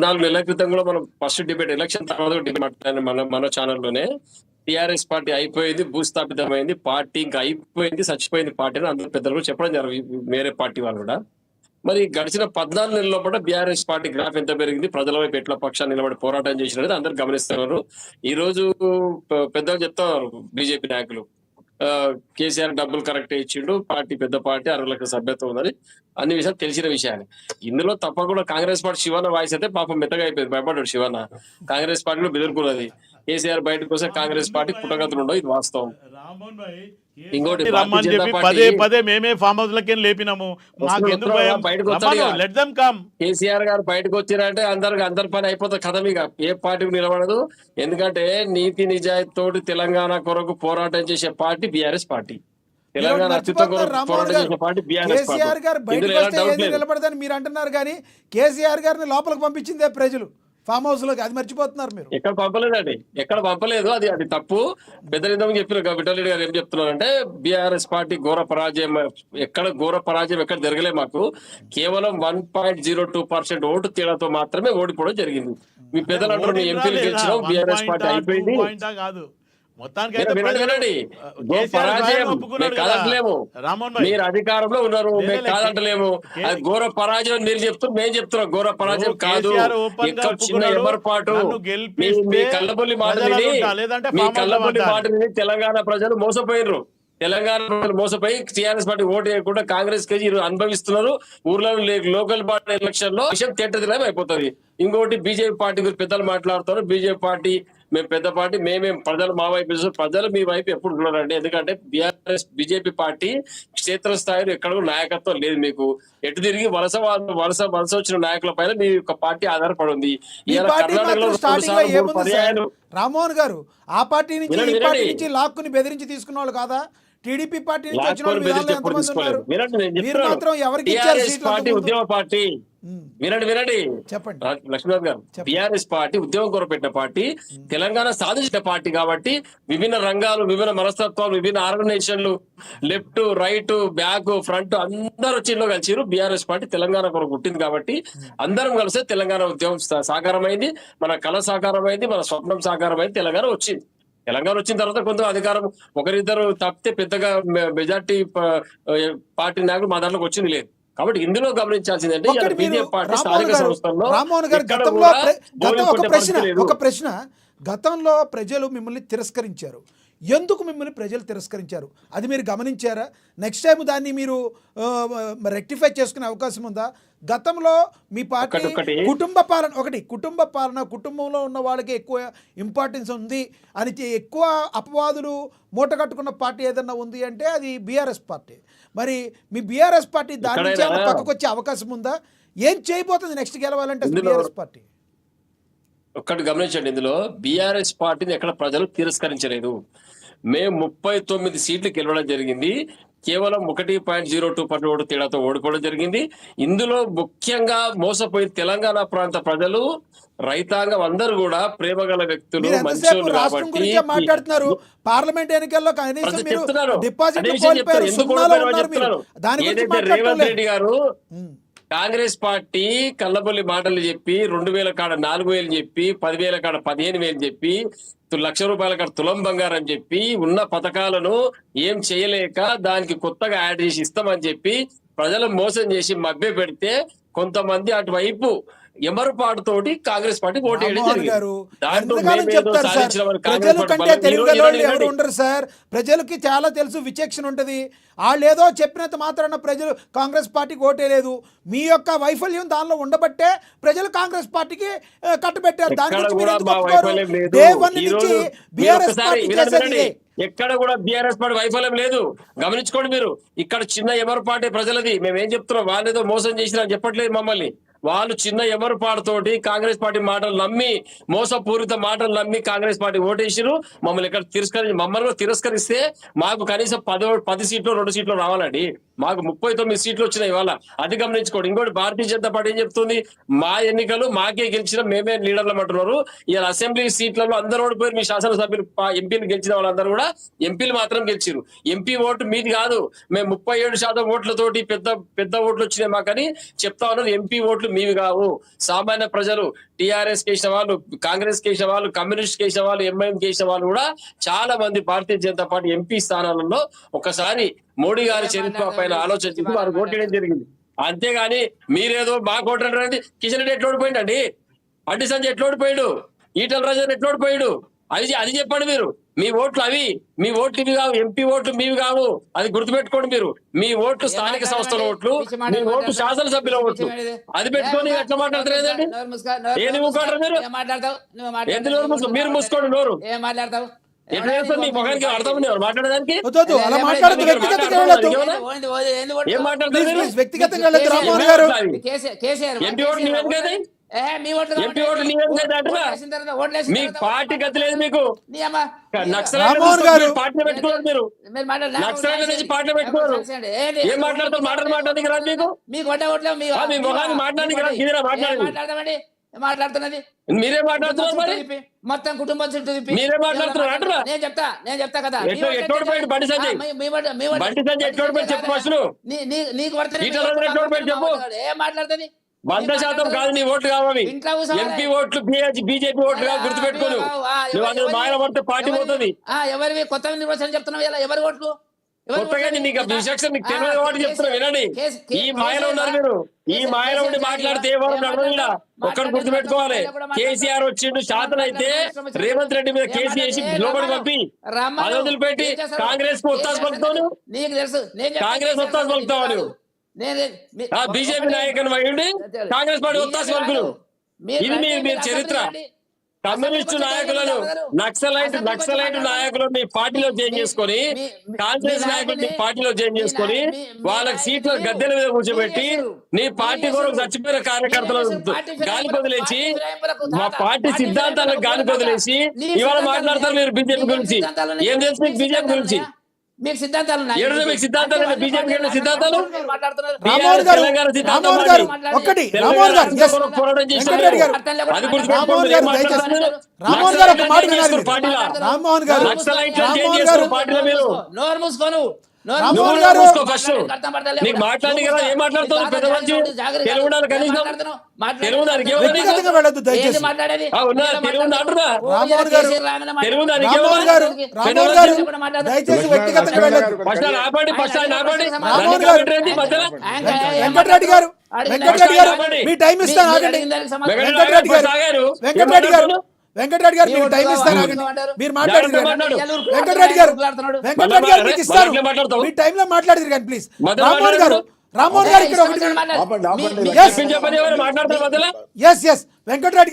4 నెలల క్రితం కూడా మనం ఫస్ట్ డిబేట్ ఎలక్షన్ తర్వాత డిబేట్ మాట్లాడిన మన ఛానల్లోనే టీఆర్ఎస్ పార్టీ అయిపోయింది, భూస్థాపితమైంది, పార్టీ ఇంకా అయిపోయింది, చచ్చిపోయింది పార్టీ అని అందరు పెద్దలు కూడా చెప్పడం జరిగింది, వేరే పార్టీ వాళ్ళు కూడా. మరి గడిచిన 14 నెలల లోపల బీఆర్ఎస్ పార్టీ గ్రాఫ్ ఎంత పెరిగింది, ప్రజల వైపు ఎట్లా పక్షాన్ని నిలబడి పోరాటం చేసినది అందరు గమనిస్తున్నారు. ఈ రోజు పెద్దలు చెప్తున్నారు బీజేపీ నాయకులు, కేసీఆర్ డబ్బులు కరెక్ట్ ఇచ్చిండు, పార్టీ పెద్ద పార్టీ 60 లక్షల సభ్యత్వం ఉందని, అన్ని విషయాలు తెలిసిన విషయాలు. ఇందులో తప్పకుండా కాంగ్రెస్ పార్టీ శివన్న వాయిస్ అయితే పాపం మెత్తగా అయిపోయింది, భయపడ్డాడు శివన్న. కాంగ్రెస్ పార్టీలో బెదురుకున్నది, కేసీఆర్ బయటకు వస్తే కాంగ్రెస్ పార్టీ పుట్టగతులు ఉండవు, ఇది వాస్తవం. ఇంకోటి రమ్మని చెప్పి పదే పదే మేమే ఫామ్ హౌస్ లకి లేపినాము, కేసీఆర్ గారు బయటకు వచ్చిరంటే అందరి పని అయిపోతుంది, కథ ఇక ఏ పార్టీకి నిలబడదు. ఎందుకంటే నీతి నిజాయితీ తోటి తెలంగాణ కొరకు పోరాటం చేసే పార్టీ బీఆర్ఎస్ పార్టీ, తెలంగాణ అస్తిత్వం కొరకు పోరాటం చేసే పార్టీ బీఆర్ఎస్ పార్టీ. నిలబడదని మీరు అంటున్నారు, కానీ కేసీఆర్ గారిని లోపలికి పంపించిందే ప్రజలు ఫామ్ హౌస్ లోకి, అది మర్చిపోతున్నారు మీరు. ఎక్కడ పంపలేదండి, ఎక్కడ పంపలేదు, అది తప్పు. పెద్దలిందని చెప్పిన విఠలరెడ్డి గారు ఏం చెప్తున్నారంటే బీఆర్ఎస్ పార్టీ ఘోర పరాజయం, ఘోర పరాజయం ఎక్కడ జరగలే, మాకు కేవలం 1.02% ఓటు తేడాతో మాత్రమే ఓడిపోవడం జరిగింది. మీ పెద్దలు అంటారు ఎంపీలు గెలిచినాం, బీఆర్ఎస్ పార్టీ అయిపోయింది. మీరు అధికారంలో ఉన్నారు, మేము కాదంటలేము, అది ఘోర పరాజయం మీరు చెప్తున్నారు, మేము చెప్తున్నాం ఘోర పరాజయం కాదు. ఎక్కడ చిన్న ఎమర్పాటు, మీ కల్లబొల్లి మాట విని తెలంగాణ ప్రజలు మోసపోయినరు, తెలంగాణ ప్రజలు మోసపోయి టీఆర్ఎస్ పార్టీ ఓటు వేయకుండా కాంగ్రెస్ కి అనుభవిస్తున్నారు. ఊర్లలో లోకల్ పార్టీ ఎలక్షన్ లో విషయం తేటదిలం అయిపోతుంది. ఇంకోటి బీజేపీ పార్టీ గురించి పెద్దలు మాట్లాడుతున్నారు, బీజేపీ పార్టీ మేము పెద్ద పార్టీ, మేమేం ప్రజలు మా వైపు, ప్రజలు మీ వైపు ఎప్పుడు ఉన్నారండి. ఎందుకంటే బీజేపీ పార్టీ క్షేత్రస్థాయిలో ఎక్కడ నాయకత్వం లేదు, మీకు ఎటు తిరిగి వలస వచ్చిన నాయకుల పైన మీ యొక్క పార్టీ ఆధారపడి ఉంది. కర్ణాటకలో రామ్మోహన్ గారు ఆ పార్టీ నుంచి లాక్కుని బెదిరించి తీసుకున్న వాళ్ళు కాదా? టీడీపీ పార్టీ నుంచి వచ్చిన ఉద్యమ పార్టీ వినండి చెప్పండి లక్ష్మీనాథ్ గారు, టిఆర్ఎస్ పార్టీ ఉద్యమం కొరపెట్టిన పార్టీ, తెలంగాణ సాధించిన పార్టీ కాబట్టి విభిన్న రంగాలు, విభిన్న మనస్తత్వాలు, విభిన్న ఆర్గనైజేషన్లు, లెఫ్ట్ రైట్ బ్యాక్ ఫ్రంట్ అందరు వచ్చిలో కలిసిరు. బీఆర్ఎస్ పార్టీ తెలంగాణ కొరకు పుట్టింది కాబట్టి అందరం కలిస్తే తెలంగాణ ఉద్యమం సాకారమైంది, మన కళ సాకారమైంది, మన స్వప్నం సాకారమైంది, తెలంగాణ వచ్చింది. తెలంగాణ వచ్చిన తర్వాత కొంత అధికారం ఒకరిద్దరు తప్పితే పెద్దగా మెజార్టీ పార్టీ నాయకులు మా దాంట్లోకి వచ్చింది లేదు. కాబట్టి ఇందులో గమనించాల్సిందంటే బీజేపీ పార్టీ స్థానిక సంస్థల్లో ఒక ప్రశ్న, గతంలో ప్రజలు మిమ్మల్ని తిరస్కరించారు, ఎందుకు మిమ్మల్ని ప్రజలు తిరస్కరించారు అది మీరు గమనించారా? నెక్స్ట్ టైం దాన్ని మీరు రెక్టిఫై చేసుకునే అవకాశం ఉందా? గతంలో మీ పార్టీ కుటుంబ పాలన, కుటుంబంలో ఉన్న వాళ్ళకి ఎక్కువ ఇంపార్టెన్స్ ఉంది అని ఎక్కువ అపవాదులు మూటగట్టుకున్న పార్టీ ఏదన్నా ఉంది అంటే అది బీఆర్ఎస్ పార్టీ. మరి మీ బీఆర్ఎస్ పార్టీ దాని నుంచి పక్కకు వచ్చే అవకాశం ఉందా? ఏం చేయబోతుంది నెక్స్ట్ గెలవాలంటే బీఆర్ఎస్ పార్టీ? ఒక్కటి గమనించండి, ఇందులో బీఆర్ఎస్ పార్టీని ఎక్కడ ప్రజలు తిరస్కరించలేదు. మేము 39 సీట్లు గెలవడం జరిగింది, కేవలం 1.02% ఓటు తేడాతో ఓడిపోవడం జరిగింది. ఇందులో ముఖ్యంగా మోసపోయిన తెలంగాణ ప్రాంత ప్రజలు, రైతాంగం అందరూ కూడా ప్రేమగల వ్యక్తులు, మంచోళ్ళు కాబట్టి మాట్లాడుతున్నారు. పార్లమెంట్ ఎన్నికల్లో రేవంత్ రెడ్డి గారు కాంగ్రెస్ పార్టీ కల్లబొల్లి మాటలు చెప్పి 2000 కాడ 4000 చెప్పి, 10,000 కాడ 15,000 చెప్పి, ₹1,00,000 కాడ తులం బంగారం చెప్పి, ఉన్న పథకాలను ఏం చేయలేక దానికి కొత్తగా యాడ్ చేసి ఇస్తామని చెప్పి ప్రజలు మోసం చేసి మభ్య పెడితే కొంతమంది అటువైపు ఎమరుపాటుతోటి కాంగ్రెస్ పార్టీ ఓటు వేయడం సార్. ప్రజలకి చాలా తెలుసు, విచక్షణ ఉంటది. వాళ్ళు ఏదో చెప్పినంత మాత్రాన ప్రజలు కాంగ్రెస్ పార్టీకి ఓటేయలేదు. మీ యొక్క వైఫల్యం దానిలో ఉండబట్టే ప్రజలు కాంగ్రెస్ పార్టీకి కట్టుబెట్టారు. దాని గురించి ఎక్కడ కూడా బీఆర్ఎస్ పార్టీ వైఫల్యం లేదు, గమనించుకోండి మీరు. ఇక్కడ చిన్న ఎవరు పార్టీ ప్రజలది, మేమేం చెప్తున్నాం, వాళ్ళేదో మోసం చేసినా చెప్పట్లేదు మమ్మల్ని. వాళ్ళు చిన్న ఎమరుపాటుతోటి కాంగ్రెస్ పార్టీ మాటలు నమ్మి, మోసపూరిత మాటలు నమ్మి కాంగ్రెస్ పార్టీ ఓటేసిరు. మమ్మల్ని ఇక్కడ మమ్మల్ని తిరస్కరిస్తే మాకు కనీసం 10 సీట్లు 2 సీట్లు రావాలండి. మాకు 39 సీట్లు వచ్చినాయి ఇవాళ, అది గమనించుకోండి. ఇంకోటి భారతీయ జనతా పార్టీ ఏం చెప్తుంది, మా ఎన్నికలు మాకే గెలిచిన మేమే లీడర్లు అంటున్నారు. ఇలా అసెంబ్లీ సీట్లలో అందరూ ఓడిపోయారు. మీ శాసనసభ్యులు ఎంపీలు గెలిచిన వాళ్ళందరూ కూడా ఎంపీలు మాత్రం గెలిచారు. ఎంపీ ఓటు మీది కాదు, మేము 37% ఓట్లతోటి పెద్ద ఓట్లు వచ్చినాయి మాకని చెప్తా ఉన్నది. ఎంపీ ఓట్లు మీవి కావు. సామాన్య ప్రజలు టీఆర్ఎస్ కేసిన వాళ్ళు, కాంగ్రెస్ కేసిన వాళ్ళు, కమ్యూనిస్ట్ కేసిన వాళ్ళు, ఎంఐఎం కేసిన వాళ్ళు కూడా చాలా మంది భారతీయ జనతా పార్టీ ఎంపీ స్థానాలలో ఒకసారి మోడీ గారి చరిత్ర పైన ఆలోచించి వారు ఓటేయడం జరిగింది. అంతేగాని మీరేదో బాగా ఓటారండి. కిషన్ రెడ్డి ఎట్లా ఓడిపోయిందండి, బండి సంజయ్ ఎట్లా ఓడిపోయాడు, ఈటల రాజేందర్ ఎట్లా ఓడిపోయాడు, అది చెప్పండి మీరు. మీ ఓట్లు అవి, మీ ఓట్లు ఇవి కావు, ఎంపీ ఓట్లు మీవి కావు, అది గుర్తుపెట్టుకోండి మీరు. మీ ఓట్లు స్థానిక సంస్థల ఓట్లు, మీ ఓట్లు శాసనసభ్యుల ఓట్లు, అది పెట్టుకొని ఎట్లా మాట్లాడతారేదండి? ఏది ఊరుకుంటారు మీరు? ఎందుకు మీరు మూసుకోండి నోరు. ఎట్లా చేస్తారు? మీ మొగానికి అర్థం ఉంది మాట్లాడడానికి? వద్దు, అలా మాట్లాడద్దు, వ్యక్తిగతంగా వెళ్ళొద్దు. ఏం మాట్లాడతారు మీరు? వ్యక్తిగతంగా వెళ్ళొద్దు రామ్మోహన్ గారు. ఎంపీ ఓట్లు నీవేం కదా, ఎంపీ ఓట్లు నీవేం కదా అంటున్నా. మీ పార్టీ గతి లేదు మీకు. రామ్మోహన్ గారు పార్టీలో పెట్టుకోరు మీరు, నక్సలైట్ల నుంచి పార్టీలో పెట్టుకోరు. ఏం మాట్లాడతారు? మాట్లాడడానికి రాదు మీకు. మీ మొగానికి మాట్లాడడానికి రాదు. ఇదిరా మాట్లాడండి. మాట్లాడుతున్నది మీరే మాట్లాడుతున్నారు మరి. మొత్తం కుటుంబం చుట్టూ మీరే మాట్లాడుతున్నారు అంటున్నా. నేను చెప్తా కదా. ఎట్టోడిపోయాడు బండి సంజయ్? బండి సంజయ్ ఎట్టోడిపోయి చెప్పు ఫస్ట్. నీకు చెప్పు. ఏం మాట్లాడుతుంది? 100% కాదు నీ ఓట్లు కావాలి. ఎంపీ ఓట్లు, బీజేపీ ఓట్లు కాదు, గుర్తుపెట్టుకోను. నువ్వు అందరూ మాయన పడితే పార్టీ పోతుంది. ఎవరివి కొత్త నిర్వచనం చెప్తున్నావు ఇలా? ఎవరి ఓట్లు? కొత్తగా నీకు విచక్షణ నీకు తెలియదు కాబట్టి చెప్తున్నా వినండి. ఈ మాయలో ఉన్నారు మీరు. ఈ మాయలో ఉండి మాట్లాడితే ఎవరు నడవదు. ఒక్కడు గుర్తుపెట్టుకోవాలి. కేసీఆర్ వచ్చిండు, శాతం అయితే రేవంత్ రెడ్డి మీద కేసు చేసి లోపలి పంపి అది వదిలిపెట్టి కాంగ్రెస్ కు ఒత్తాసు పలుకుతావు. నీకు తెలుసు కాంగ్రెస్ ఒత్తాసు పలుకుతావు. బీజేపీ నాయకుని అయ్యుండి కాంగ్రెస్ పార్టీ ఒత్తాసు పలుకులు. ఇది మీ చరిత్ర. కమ్యూనిస్టు నాయకులను, నక్సలైట్ నాయకులను మీ పార్టీలో జాయిన్ చేసుకొని, కాంగ్రెస్ నాయకులు మీ పార్టీలో జాయిన్ చేసుకొని, వాళ్ళకి సీట్ల గద్దెల మీద కూర్చోబెట్టి నీ పార్టీ కొరకు చచ్చిపోయిన కార్యకర్తలను గాలి కొదిలేసి, మా పార్టీ సిద్ధాంతాలకు గాలి కొదిలేసి ఇవాళ మాట్లాడతారు మీరు బీజేపీ గురించి. ఏం తెలుసు మీకు బీజేపీ గురించి? మీకు సిద్ధాంతాలు మీకు సిద్ధాంతాలు, బీజేపీ సిద్ధాంతాలు. రామ్మోహన్ గారు ఒకటి, రామ్మోహన్ గారు వెంకటరెడ్డి గారు, రామ్మోహన్ గారు ఒక మాట వినాలి. రామ్మోహన్ గారు నోరు మూసుకోను. రామ్మోహన్ గారు నీకు మాట్లాడి కదా ఏం మాట్లాడుతావు? పెద్ద మంచి తెలుగు కనీసం తెలుగు దానికి వ్యక్తిగతంగా వెళ్ళొద్దు దయచేసి. తెలుగు అంటున్నా. రామ్మోహన్ గారు, తెలుగు దానికి రామ్మోహన్ గారు, రామ్మోహన్ గారు దయచేసి వ్యక్తిగతంగా వెళ్ళొద్దు. ఫస్ట్ ఆపండి, ఫస్ట్ ఆయన ఆపండి. రామ్మోహన్ గారు, వెంకటరెడ్డి గారు, వెంకటరెడ్డి గారు మీ టైం ఇస్తాను ఆగండి. వెంకటరెడ్డి గారు, వెంకటరెడ్డి గారు, వెంకటరెడ్డి గారు మీకు టైం ఇస్తాను ఆగండి. మీరు మాట్లాడారు. వెంకటరెడ్డి గారు, వెంకటరెడ్డి గారు మీకు ఇస్తాను. మీ టైంలో మాట్లాడదు కానీ ప్లీజ్. రామ్మోహన్ గారు, రామ్మోహన్ గారు ఇక్కడ ఒకటి. వెంకటరెడ్డి